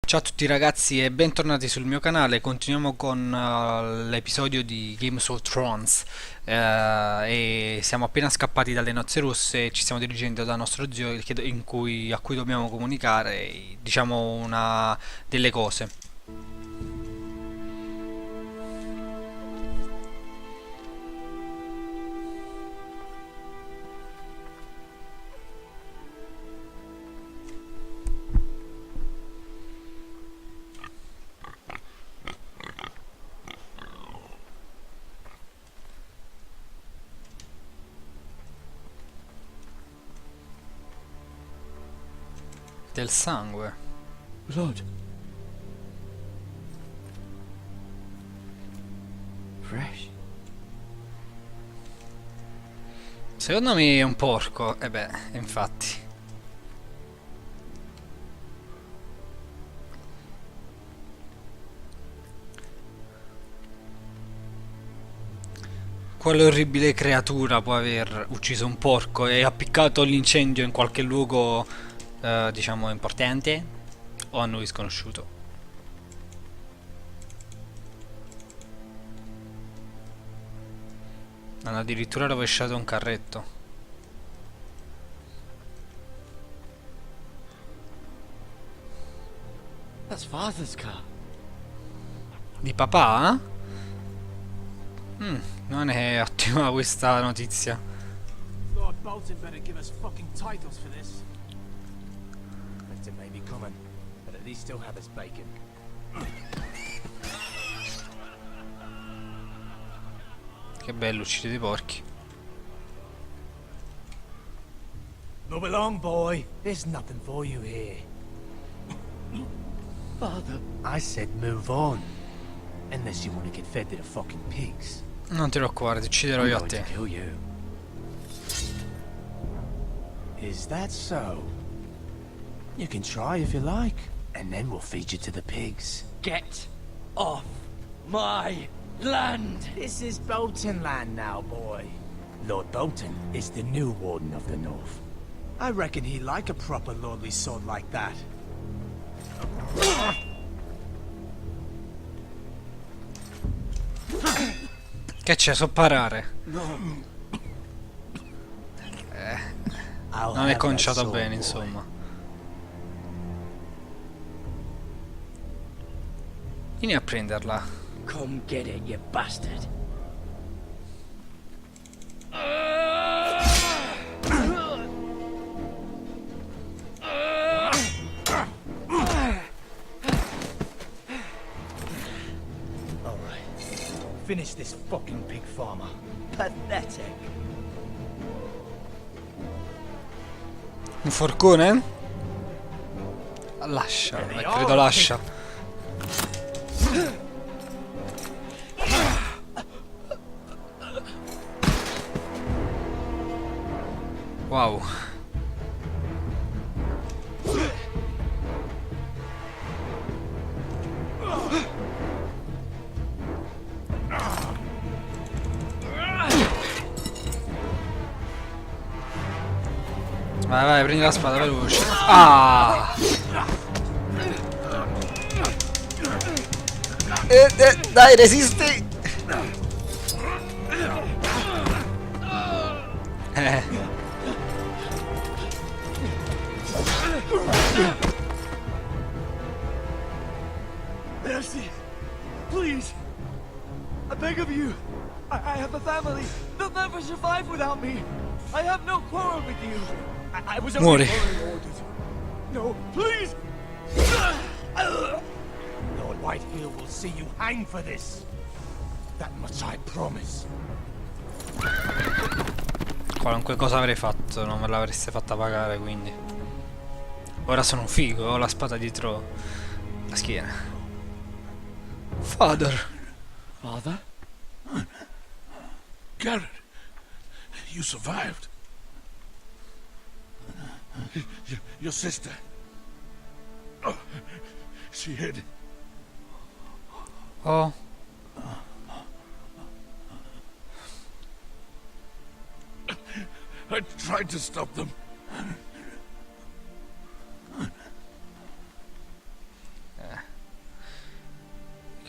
Ciao a tutti ragazzi e bentornati sul mio canale. Continuiamo con l'episodio di Games of Thrones e siamo appena scappati dalle nozze russe e ci stiamo dirigendo da nostro zio a cui dobbiamo comunicare, diciamo, delle cose. Del sangue. Blood. Fresh. Secondo me è un porco. E beh, infatti. Quale orribile creatura può aver ucciso un porco e appiccato l'incendio in qualche luogo, diciamo, importante o a noi sconosciuto? Hanno addirittura rovesciato un carretto. That's father's car. Di papà? Non è ottima questa notizia. Lord Bolton better give us fucking titles for this. Winter may be coming, but at least still have his bacon. Che bello uccidere i porchi. Move along, boy. There's nothing for you here. Father. I said move on. Unless you want to get fed to the fucking pigs. Non ti preoccupare, ti ucciderò I'm io a going to te. kill you. Is that so? You can try if you like, and then we'll feed you to the pigs. Get off my land. This is Bolton land now, boy. Lord Bolton is the new Warden of the North. I reckon he'd like a proper lordly sword like that. Che c'è? So parare. I'll Non è have that conciato sword, bene, boy. insomma. Vieni a prenderla. Come get it, you bastard. Finish this fucking pig farmer. Pathetic. Un forcone? Lascia, credo lascia. Wow. Vai, vai, prendi la spada veloce. Ah! Dai, resisti! Eh. Mercy, please. I beg of you. I have a family. They'll never survive without me. I have no quarrel with you. I was only Muori. following orders. No, please. Lord Whitehill will see you hang for this. That much I promise. Qualunque cosa avrei fatto non me l'avreste fatta pagare, quindi. Ora sono un figo, ho la spada dietro la schiena. Father. Father? Garrett, you survived. Your sister. Oh, she hid. Oh. I tried to stop them.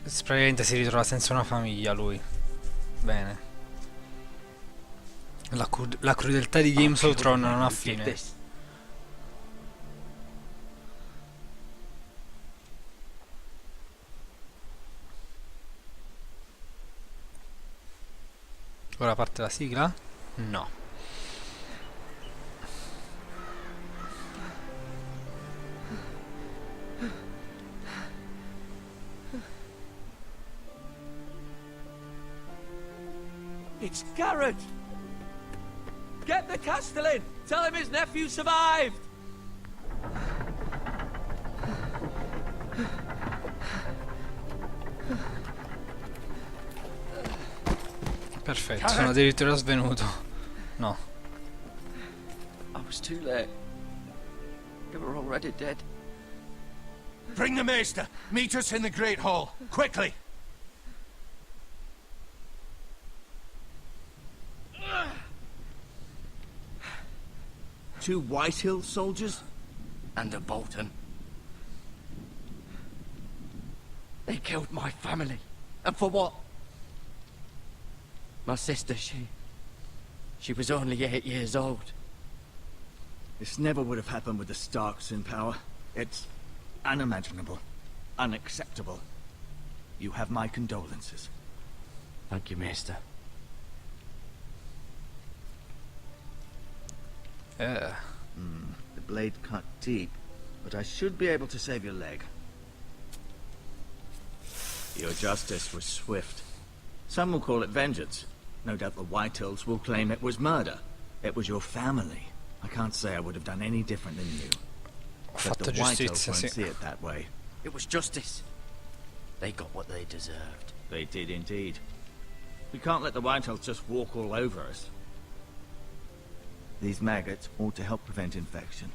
Praticamente si ritrova senza una famiglia lui. Bene. La crudeltà di Games of Thrones non ha fine. This. Ora parte la sigla? No. It's Garrett! Get the Castellan! Tell him his nephew survived! Perfetto, sono addirittura svenuto. No. I was too late. They were already dead. Bring the maester. Meet us in the Great Hall. Quickly. Two Whitehill soldiers? And a Bolton. They killed my family. And for what? My sister, she was only 8 years old. This never would have happened with the Starks in power. It's unimaginable. Unacceptable. You have my condolences. Thank you, Maester. The blade cut deep, but I should be able to save your leg. Your justice was swift. Some will call it vengeance. No doubt the Whitehills will claim it was murder. It was your family. I can't say I would have done any different than you. Ho But fatto the Whitehills giustizia, won't sì. see it that way. It was justice. They got what they deserved. They did indeed. We can't let the Whitehills just walk all over us. These maggots ought to help prevent infection.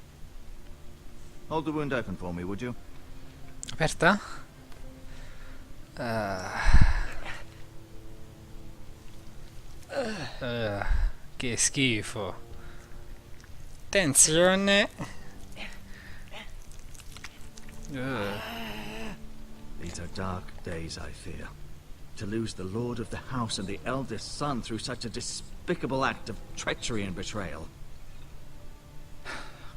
Hold the wound open for me, would you? Aperta? Che schifo. Attenzione. These are dark days, I fear. To lose the lord of the house and the eldest son through such a despicable act of treachery and betrayal.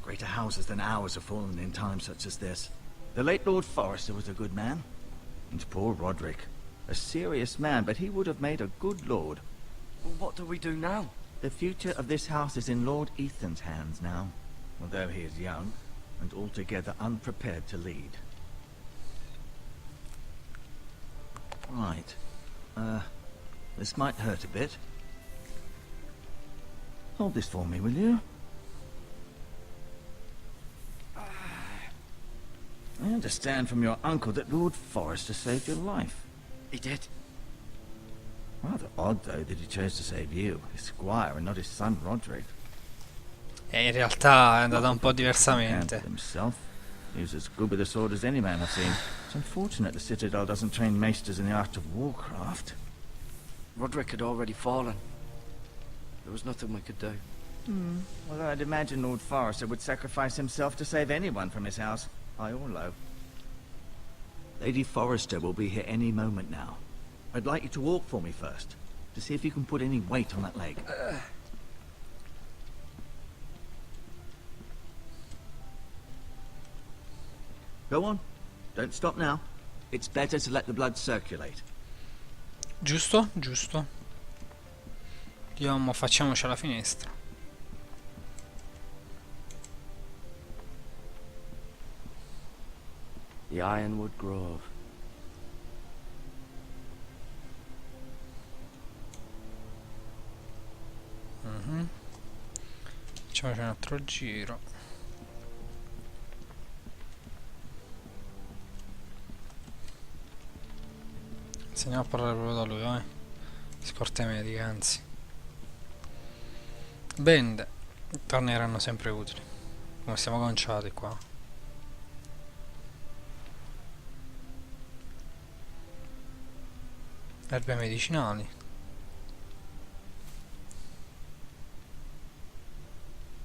Greater houses than ours have fallen in times such as this. The late Lord Forrester was a good man. And poor Roderick. A serious man, but he would have made a good lord. Well, what do we do now? The future of this house is in Lord Ethan's hands now, although he is young and altogether unprepared to lead. Right. This might hurt a bit. Hold this for me, will you? I understand from your uncle that Lord Forrester saved your life. He did. Rather odd, though, that he chose to save you, his squire, and not his son Roderick. E in realtà è andata un po' Can't diversamente. himself. He was as good with a sword as any man I've seen. It's unfortunate the Citadel doesn't train maesters in the art of warcraft. Roderick had already fallen. There was nothing we could do. Well, I'd imagine Lord Forrester would sacrifice himself to save anyone from his house, high or low. Lady Forrester will be here any moment now. I'd like you to walk for me first, to see if you can put any weight on that leg. Go on. Don't stop now. It's better to let the blood circulate. Giusto? Giusto. Andiamo, facciamoci alla finestra. The Ironwood Grove. Facciamoci un altro giro. Iniziamo a parlare proprio da lui, scorte mediche, anzi. Bende torneranno sempre utili, come siamo conciati qua. Erbe medicinali.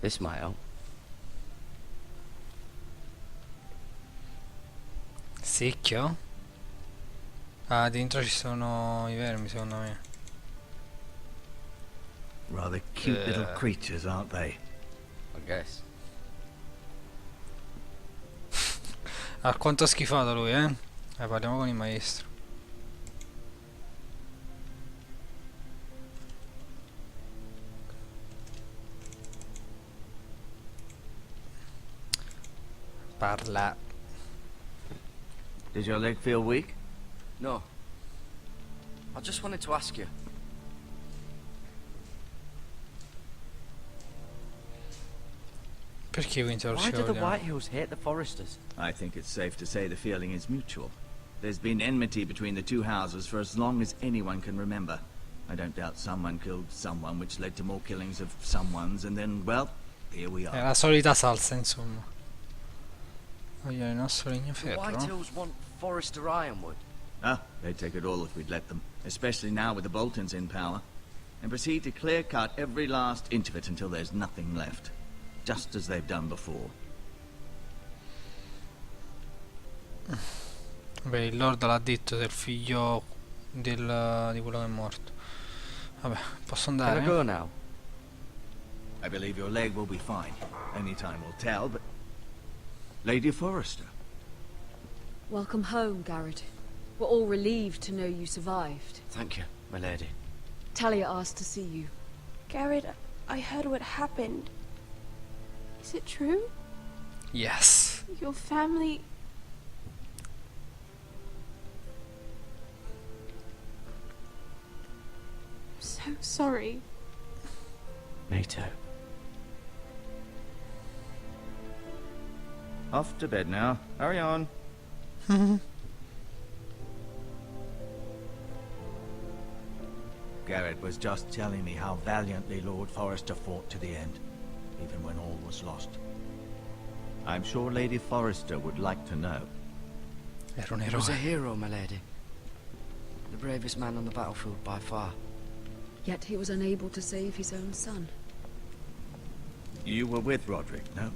This might help. Secchio? Ah, dentro ci sono i vermi, secondo me. Rather cute little creatures, aren't they? I guess. Ah, quanto ha schifato lui, eh? Parliamo con il maestro. Parla. Did your leg feel weak? No. I just wanted to ask you. Perché Winter Why do the Shore? White Hills hate the Foresters? I think it's safe to say the feeling is mutual. There's been enmity between the two houses for as long as anyone can remember. I don't doubt someone killed someone, which led to more killings of someone's, and then, well, here we È are. la solita salsa, insomma. Voglio il nostro legno The White ferro. Hills want Forester Ironwood. Ah, they'd take it all if we'd let them, especially now with the Boltons in power, and proceed to clear-cut every last inch of it until there's nothing left, just as they've done before. Beh, il Lord l'ha detto del figlio di quello che è morto. Vabbè, posso Can I andare? go now? I believe your leg will be fine. Only time will tell, but... Lady Forrester. Welcome home, Garrett. We're all relieved to know you survived. Thank you, my lady. Talia asked to see you. Garrett, I heard what happened. Is it true? Yes. Your family... I'm so sorry. Me too. Off to bed now. Hurry on. Garrett was just telling me how valiantly Lord Forrester fought to the end, even when all was lost. I'm sure Lady Forrester would like to know. Era un He was a eroe. hero, my lady. The bravest man on the battlefield by far. Yet he was unable to save his own son. You were with Roderick, no?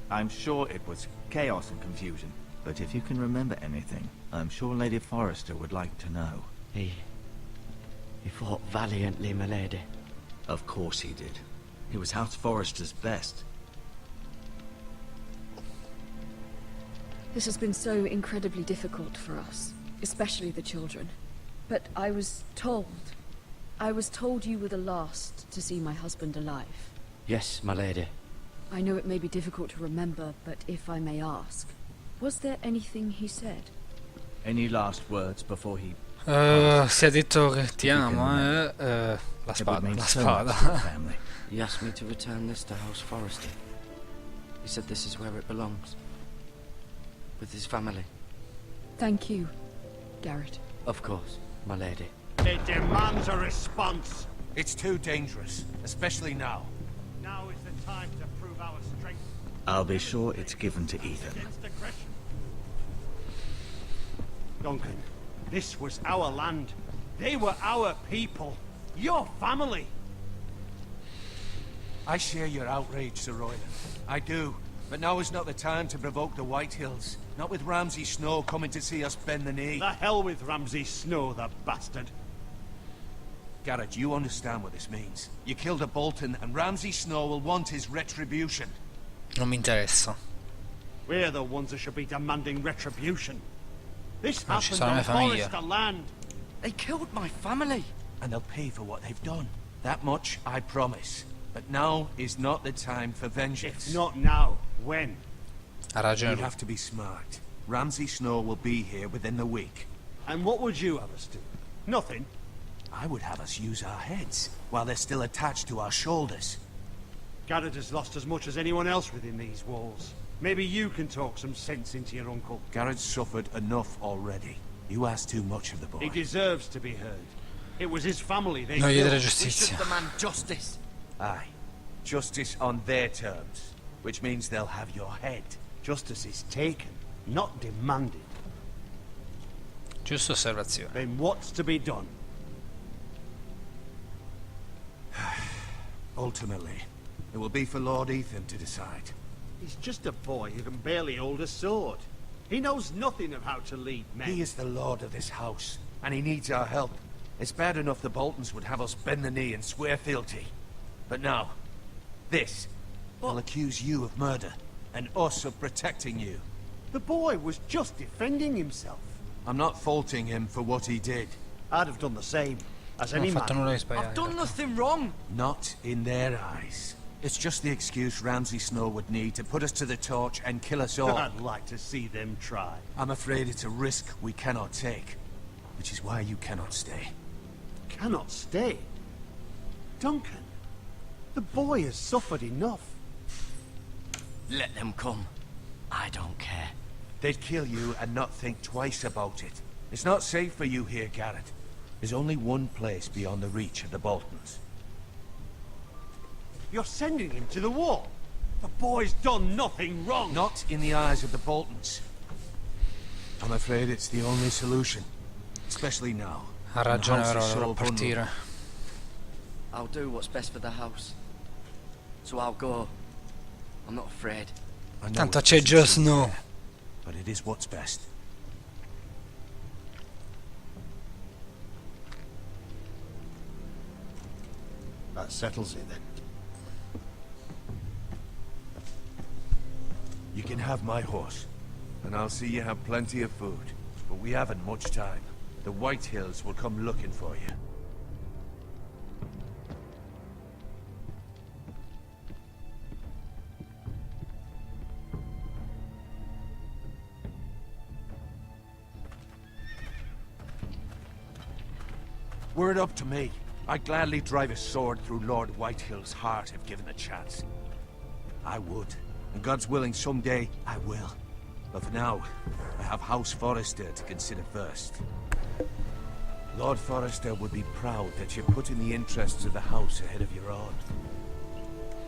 I'm sure it was chaos and confusion, but if you can remember anything, I'm sure Lady Forrester would like to know. He fought valiantly, my lady. Of course he did. He was House Forrester's best. This has been so incredibly difficult for us, especially the children. But I was told you were the last to see my husband alive. Yes, my lady. I know it may be difficult to remember, but if I may ask, was there anything he said? Any last words before he... Si è detto che ti amo, la It would spada, mean la so much spada. to your family. He asked me to return this to House Forrester. He said this is where it belongs. With his family. Thank you, Garrett. Of course, my lady. It demands a response. It's too dangerous, especially now. Now is the time to prove our strength I'll be sure it's given to Ethan. against aggression. Duncan, this was our land. They were our people. Your family. I share your outrage, Sir Royland. I do. But now is not the time to provoke the White Hills. Not with Ramsay Snow coming to see us bend the knee. The hell with Ramsay Snow, the bastard. Garrett, you understand what this means. You killed a Bolton, and Ramsay Snow will want his retribution. Non mi interessa. We're the ones that should be demanding retribution. This Non ci happened sono on le famiglie. Forrester land. They killed my family. And they'll pay for what they've done. That much I promise. But now is not the time for vengeance. If not now, when? Ha ragione We lui. have to be smart. Ramsay Snow will be here within the week. And what would you have us do? Nothing. I would have us use our heads, while they're still attached to our shoulders. Garrett has lost as much as anyone else within these walls. Maybe you can talk some sense into your uncle. Garrett's suffered enough already. You ask too much of the boy. He deserves to be heard. It was his family they Non gli darei killed. We giustizia. should demand justice. Aye. Justice on their terms, which means they'll have your head. Justice is taken, not demanded. Giusta osservazione. Then what's to be done? Ultimately, it will be for Lord Ethan to decide. He's just a boy who can barely hold a sword. He knows nothing of how to lead men. He is the lord of this house, and he needs our help. It's bad enough the Boltons would have us bend the knee and swear fealty. But now, this will accuse you of murder, and us of protecting you. The boy was just defending himself. I'm not faulting him for what he did. I'd have done the same, as Non any ho fatto man. nulla di I've sbagliato. done nothing wrong. Not in their eyes. It's just the excuse Ramsay Snow would need to put us to the torch and kill us all. I'd like to see them try. I'm afraid it's a risk we cannot take, which is why you cannot stay. Cannot stay. Duncan, the boy has suffered enough. Let them come. I don't care. They'd kill you and not think twice about it. It's not safe for you here, Garrett. There's only one place beyond the reach of the Boltons. You're sending him to the wall. The boy's done nothing wrong. Not in the eyes of the Boltons. I'm afraid it's the only solution. Especially now. Ha when the ragione house però, is so dovrò partire. vulnerable. I'll do what's best for the house. So I'll go. I'm not afraid. I know Tanto it c'è doesn't Jon seem Snow. fair, but it is what's best. That settles it then. You can have my horse, and I'll see you have plenty of food. But we haven't much time. The White Hills will come looking for you. Were it up to me, I'd gladly drive a sword through Lord Whitehill's heart if given the chance. I would, and God's willing someday I will. But for now, I have House Forrester to consider first. Lord Forrester would be proud that you're putting the interests of the house ahead of your own.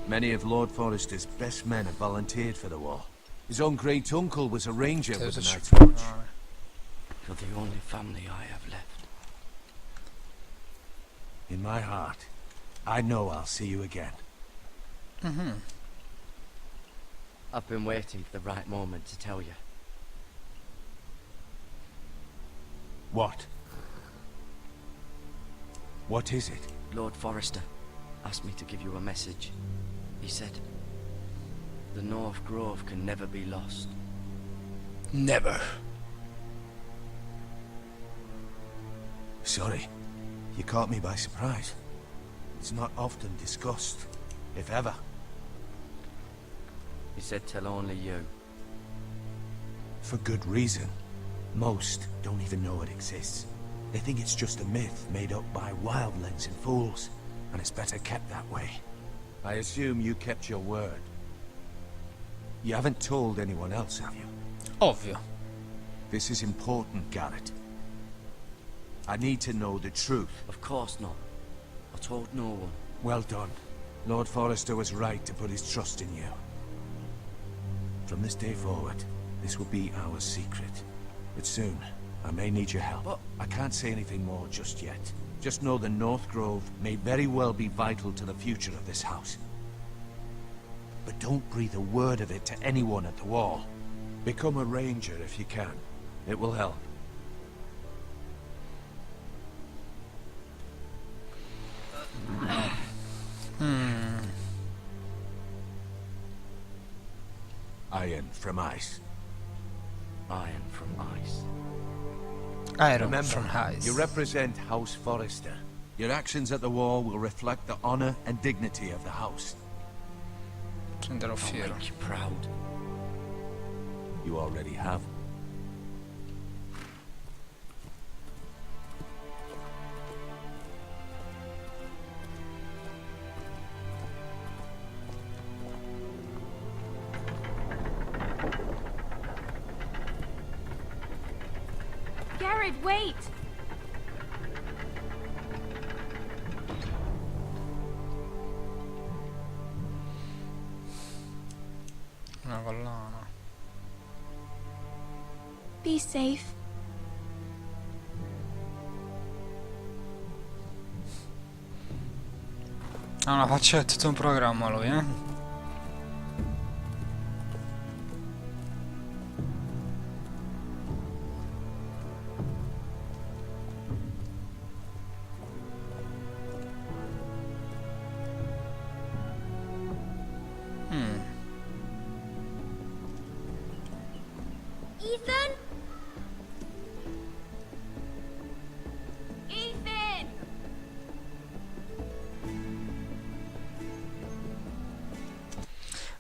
Many of Lord Forrester's best men have volunteered for the war. His own great uncle was a ranger with the Night's Watch. You're the only family I have left. In my heart, I know I'll see you again. I've been waiting for the right moment to tell you. What? What is it? Lord Forrester asked me to give you a message. He said, the North Grove can never be lost. Never. Sorry, you caught me by surprise. It's not often discussed, if ever. He said tell only you. For good reason. Most don't even know it exists. They think it's just a myth made up by wildlings and fools, and it's better kept that way. I assume you kept your word. You haven't told anyone else, have you? Ovvio. This is important, Garrett. I need to know the truth. Of course not. I told no one. Well done. Lord Forrester was right to put his trust in you. From this day forward, this will be our secret. But soon, I may need your help. But I can't say anything more just yet. Just know the North Grove may very well be vital to the future of this house. But don't breathe a word of it to anyone at the wall. Become a ranger if you can. It will help. Iron from ice. Iron from ice. Iron Remember, from Ice. you represent House Forrester. Your actions at the wall will reflect the honor and dignity of the house. Renderò I'll fiero. make you proud. You already have. Garrett, wait! Una collana. Be safe. Ha una faccia, è tutto un programma lui,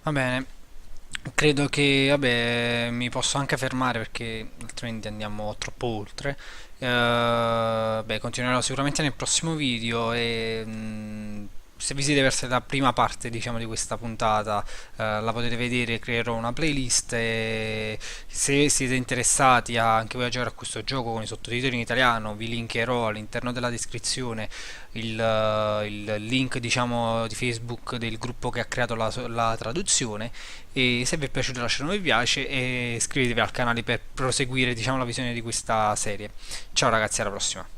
Va bene, credo che mi posso anche fermare perché altrimenti andiamo troppo oltre. Continuerò sicuramente nel prossimo video e se vi siete persi la prima parte, diciamo, di questa puntata, la potete vedere, creerò una playlist e se siete interessati anche voi a giocare a questo gioco con i sottotitoli in italiano, vi linkerò all'interno della descrizione il link, diciamo, di Facebook del gruppo che ha creato la traduzione, e se vi è piaciuto lasciate un mi piace e iscrivetevi al canale per proseguire, diciamo, la visione di questa serie. Ciao ragazzi, alla prossima.